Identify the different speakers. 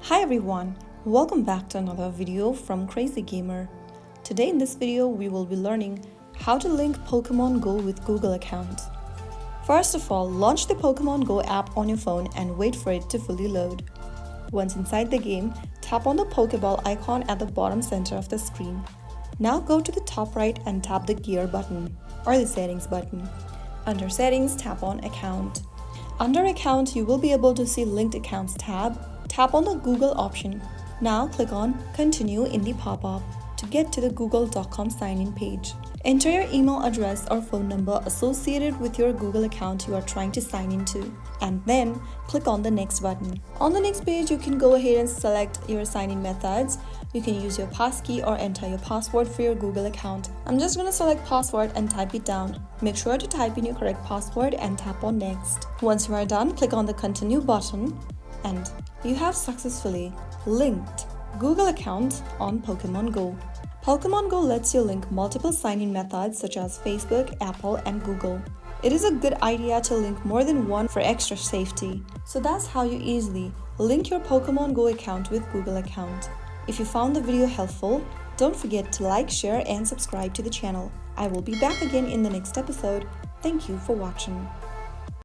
Speaker 1: Hi everyone, welcome back to another video from Crazy Gamer. Today in this video we will be learning how to link Pokemon Go with Google account. First of all, launch the Pokemon Go app on your phone and wait for it to fully load. Once inside the game, tap on the Pokeball icon at the bottom center of the screen. Now go to the top right and tap the Gear button or the Settings button. Under Settings, tap on Account. Under Account, you will be able to see Linked Accounts tab. Tap on the Google option. Now click on Continue in the pop-up to get to the google.com sign-in page. Enter your email address or phone number associated with your Google account you are trying to sign into, and then click on the Next button. On the next page, you can go ahead and select your sign-in methods. You can use your passkey or enter your password for your Google account. I'm just going to select password and type it down. Make sure to type in your correct password and tap on Next. Once you are done, click on the Continue button and you have successfully linked Google account on Pokemon Go. Pokemon Go lets you link multiple sign-in methods such as Facebook, Apple, and Google. It is a good idea to link more than one for extra safety. So that's how you easily link your Pokemon Go account with Google account. If you found the video helpful, don't forget to like, share, and subscribe to the channel. I will be back again in the next episode. Thank you for watching.